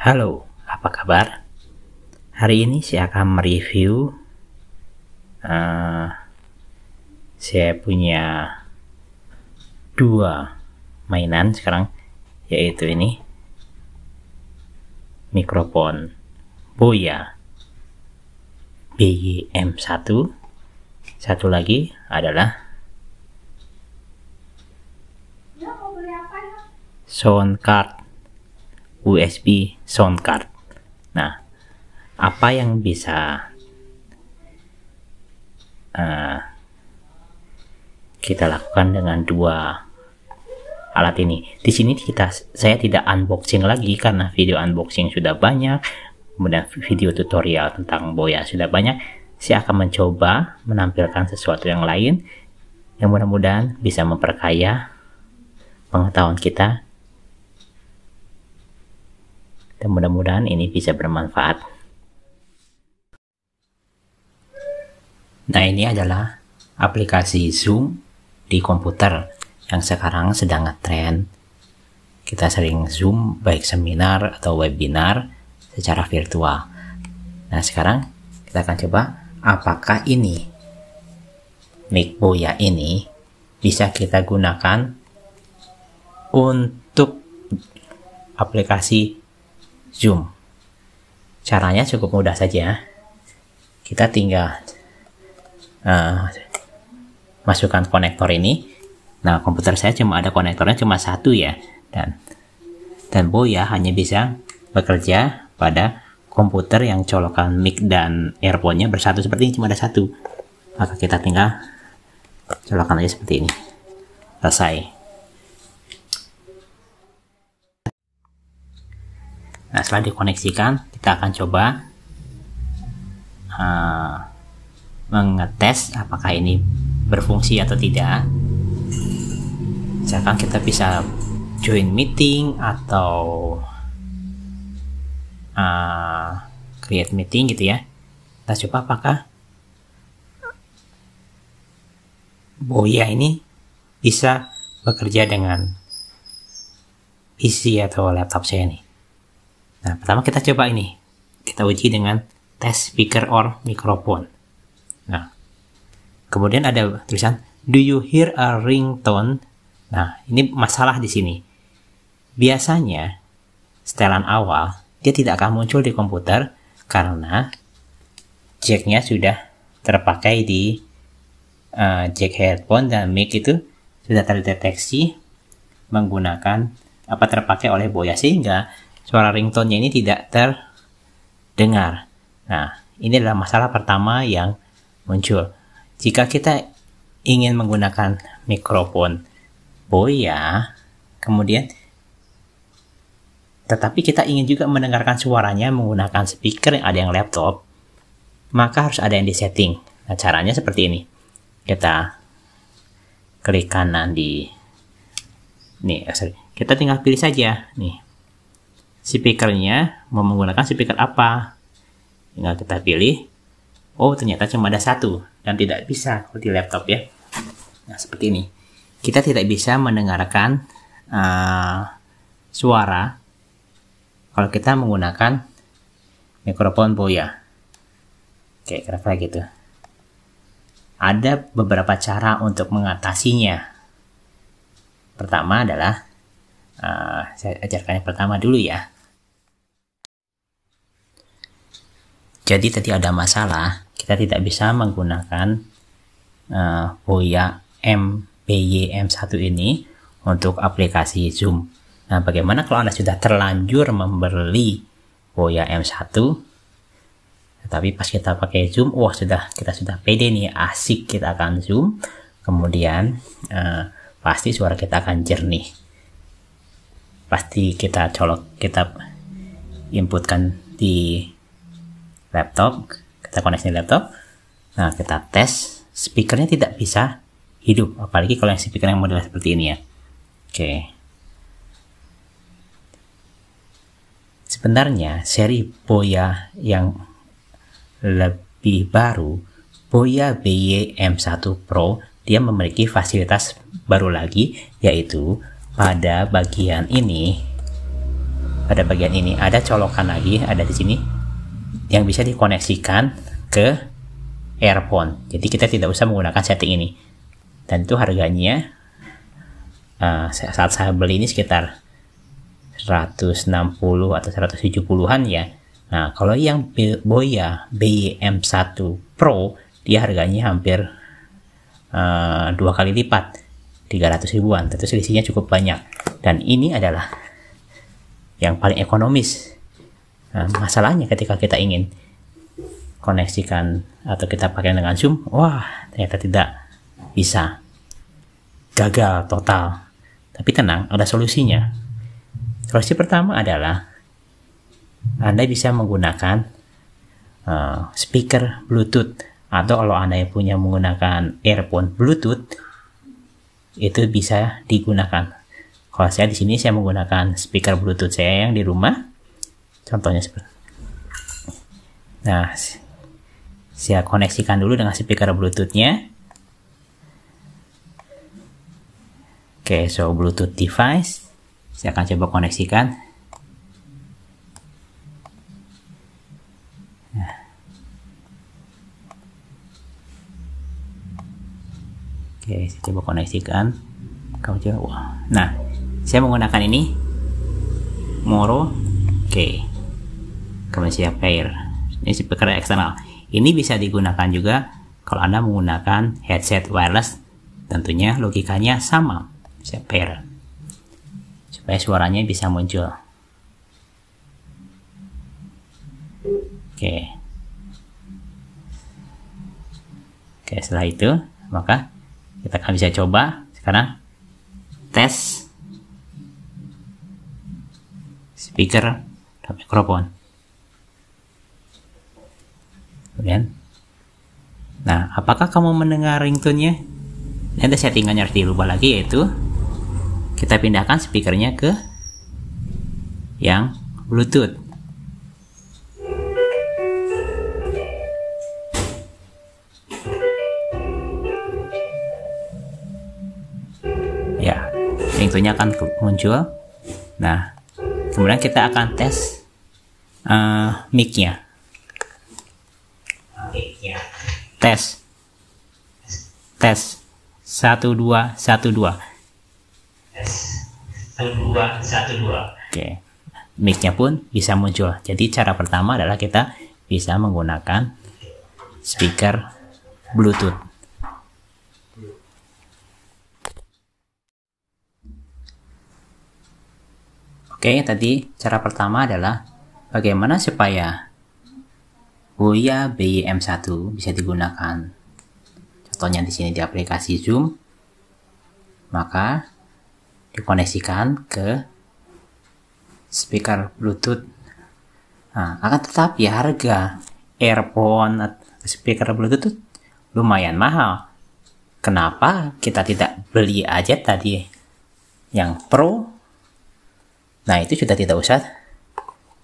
Halo, apa kabar? Hari ini saya akan mereview saya punya dua mainan sekarang, yaitu ini mikrofon Boya BYM1. Satu lagi adalah sound card USB sound card. Nah, apa yang bisa kita lakukan dengan dua alat ini? Di sini saya tidak unboxing lagi karena video unboxing sudah banyak, kemudian video tutorial tentang Boya sudah banyak. Saya akan mencoba menampilkan sesuatu yang lain yang mudah-mudahan bisa memperkaya pengetahuan kita. Dan mudah-mudahan ini bisa bermanfaat. Nah, ini adalah aplikasi Zoom di komputer yang sekarang sedang ngetrend. Kita sering Zoom baik seminar atau webinar secara virtual. Nah, sekarang kita akan coba apakah ini mic Boya ini bisa kita gunakan untuk aplikasi Zoom. Caranya cukup mudah saja. Kita tinggal masukkan konektor ini. Nah, komputer saya cuma ada konektornya cuma satu ya, dan Boya hanya bisa bekerja pada komputer yang colokan mic dan earphone-nya bersatu seperti ini, cuma ada satu. Maka kita tinggal colokan aja seperti ini. Selesai. Nah, setelah dikoneksikan, kita akan coba mengetes apakah ini berfungsi atau tidak. Misalkan kita bisa join meeting atau create meeting gitu ya. Kita coba apakah Boya ini bisa bekerja dengan PC atau laptop saya nih. Nah, pertama kita coba ini. Kita uji dengan test speaker or microphone. Nah, kemudian ada tulisan, do you hear a ringtone? Nah, ini masalah di sini. Biasanya, setelan awal, dia tidak akan muncul di komputer karena jacknya sudah terpakai di jack headphone, dan mic itu sudah terdeteksi menggunakan terpakai oleh Boya, sehingga suara ringtone-nya ini tidak terdengar. Nah, ini adalah masalah pertama yang muncul. Jika kita ingin menggunakan mikrofon Boya, kemudian tetapi kita ingin juga mendengarkan suaranya menggunakan speaker yang ada yang laptop, maka harus ada yang disetting. Nah, caranya seperti ini. Kita klik kanan di kita tinggal pilih saja nih. Speakernya mau menggunakan speaker apa, tinggal kita pilih. Oh, ternyata cuma ada satu dan tidak bisa di laptop ya. Nah, seperti ini. Kita tidak bisa mendengarkan suara kalau kita menggunakan mikrofon Boya. Oke, kira-kira gitu. Ada beberapa cara untuk mengatasinya. Pertama adalah saya ajarkan yang pertama dulu ya. Jadi tadi ada masalah, kita tidak bisa menggunakan Boya BYM1 ini untuk aplikasi Zoom. Nah, bagaimana kalau Anda sudah terlanjur membeli Boya M1, tetapi pas kita pakai Zoom, kita sudah pede nih, asik, kita akan Zoom, kemudian pasti suara kita akan jernih. Pasti kita inputkan di laptop, kita koneksi laptop. Nah, kita tes, speakernya tidak bisa hidup, apalagi kalau yang speaker yang model seperti ini ya. Oke. Sebenarnya seri Boya yang lebih baru, Boya BYM1 Pro, dia memiliki fasilitas baru lagi, yaitu pada bagian ini pada bagian ini ada colokan lagi, ada di sini yang bisa dikoneksikan ke earphone. Jadi kita tidak usah menggunakan setting ini. Dan itu harganya saat saya beli ini sekitar 160 atau 170-an ya. Nah, kalau yang Boya BM1 Pro, dia harganya hampir 2 kali lipat, 300 ribuan. Tentu selisihnya cukup banyak. Dan ini adalah yang paling ekonomis. Nah, masalahnya ketika kita ingin koneksikan atau kita pakai dengan Zoom, wah ternyata tidak bisa, gagal total. Tapi tenang, ada solusinya. Solusi pertama adalah Anda bisa menggunakan speaker Bluetooth, atau kalau Anda yang punya menggunakan earphone Bluetooth itu bisa digunakan. Kalau saya di sini saya menggunakan speaker Bluetooth saya yang di rumah, contohnya seperti. Nah, saya koneksikan dulu dengan speaker Bluetooth-nya. Oke, so Bluetooth device. Saya akan coba koneksikan. Oke, saya coba koneksikan. Kamu coba. Nah, saya menggunakan ini Moro. Oke. Kemudian saya pair. Ini speaker eksternal. Ini bisa digunakan juga kalau Anda menggunakan headset wireless. Tentunya logikanya sama. Saya pair supaya suaranya bisa muncul. Oke. Oke, setelah itu maka kita akan bisa coba sekarang tes speaker dan mikrofon. Kemudian, nah, apakah kamu mendengar ringtone-nya? Ini ada settingannya harus dirubah lagi, yaitu kita pindahkan speakernya ke yang Bluetooth. Ya, ringtone-nya akan muncul. Nah, kemudian kita akan tes mic-nya. Tes 1 2 1 2. 1 2 1 2. Oke. Mic-nya pun bisa muncul. Jadi cara pertama adalah kita bisa menggunakan speaker Bluetooth. Oke, tadi cara pertama adalah bagaimana supaya Boya BM1 bisa digunakan. Contohnya di sini di aplikasi Zoom, maka dikoneksikan ke speaker Bluetooth. Nah, akan tetapi harga earphone atau speaker Bluetooth lumayan mahal. Kenapa kita tidak beli aja tadi yang Pro? Nah, itu sudah tidak usah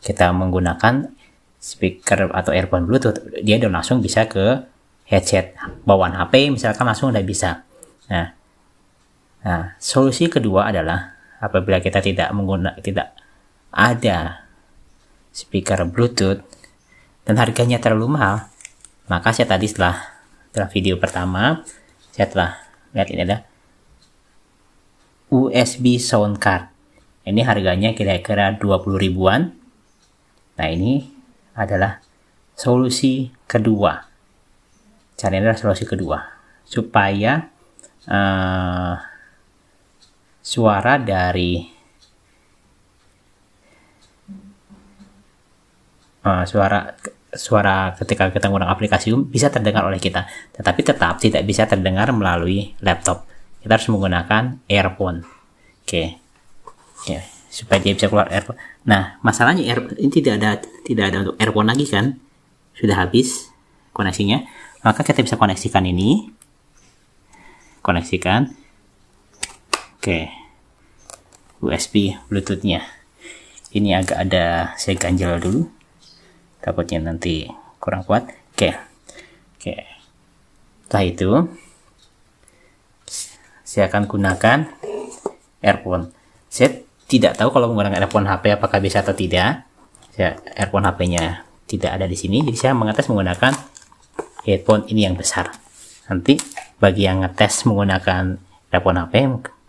kita menggunakan speaker atau earphone Bluetooth. Dia udah langsung bisa ke headset bawaan HP, misalkan langsung udah bisa. Nah, solusi kedua adalah apabila kita tidak ada speaker Bluetooth dan harganya terlalu mahal, maka saya tadi setelah video pertama, saya telah lihat ini ada USB sound card. Ini harganya kira-kira 20 ribuan. Nah, ini adalah solusi kedua. Caranya adalah solusi kedua. Supaya suara dari suara ketika kita menggunakan aplikasi Zoom bisa terdengar oleh kita, tetapi tetap tidak bisa terdengar melalui laptop. Kita harus menggunakan earphone. Oke. Ya, supaya dia bisa keluar earphone. Nah, masalahnya ini tidak ada untuk earphone lagi kan? Sudah habis koneksinya. Maka kita bisa koneksikan ini. Koneksikan. Oke. USB Bluetooth-nya. Ini agak ada, saya ganjel dulu. Takutnya nanti kurang kuat. Oke. Setelah itu saya akan gunakan earphone. Saya tidak tahu kalau menggunakan earphone HP apakah bisa atau tidak. Earphone HP-nya tidak ada di sini, jadi saya mengetes menggunakan headphone ini yang besar. Nanti bagi yang ngetes menggunakan earphone HP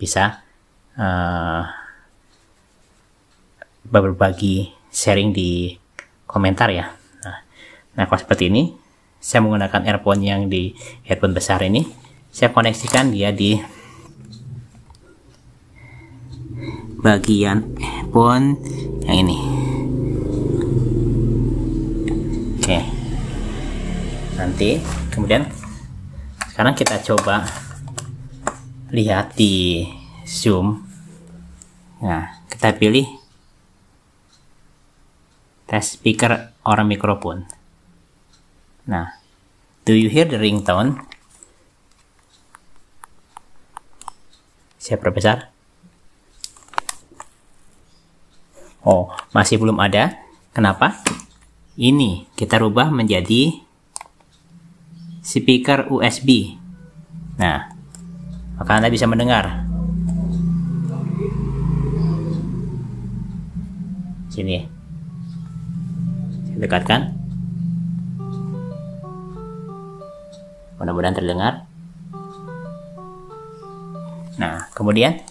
bisa berbagi sharing di komentar ya. Nah kalau seperti ini, saya menggunakan earphone yang di headphone besar ini, saya koneksikan dia di bagian headphone yang ini. Oke, nanti kemudian sekarang kita coba lihat di zoom. Nah, kita pilih test speaker or microphone. Nah, do you hear the ringtone? Saya perbesar. Oh, masih belum ada. Kenapa? Ini kita rubah menjadi speaker USB. Nah, maka Anda bisa mendengar. Sini. Saya dekatkan. Mudah-mudahan terdengar. Nah, kemudian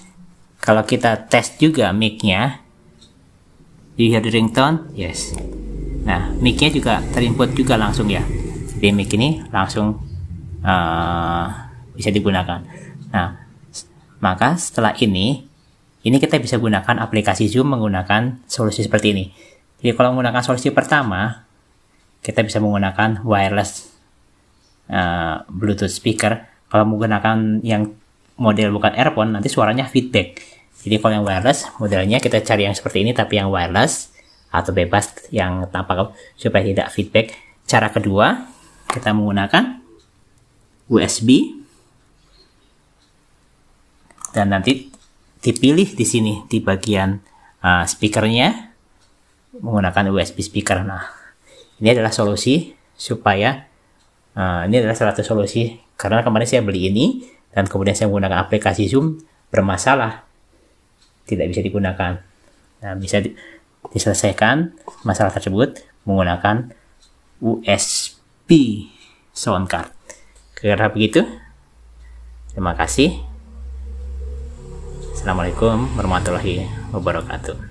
kalau kita tes juga mic-nya, do you hear the ringtone? Yes. Nah, mic-nya juga terinput juga langsung ya. Di mic ini langsung bisa digunakan. Nah, maka setelah ini kita bisa gunakan aplikasi Zoom menggunakan solusi seperti ini. Jadi kalau menggunakan solusi pertama, kita bisa menggunakan wireless Bluetooth speaker. Kalau menggunakan yang model bukan earphone, nanti suaranya feedback. Jadi kalau yang wireless, modelnya kita cari yang seperti ini, tapi yang wireless atau bebas yang tanpa supaya tidak feedback. Cara kedua, kita menggunakan USB dan nanti dipilih di sini di bagian speakernya menggunakan USB speaker. Nah, ini adalah solusi supaya ini adalah salah satu solusi karena kemarin saya beli ini dan kemudian saya menggunakan aplikasi Zoom bermasalah, tidak bisa digunakan. Nah, bisa diselesaikan masalah tersebut menggunakan USB sound card. Kira begitu. Terima kasih. Assalamualaikum warahmatullahi wabarakatuh.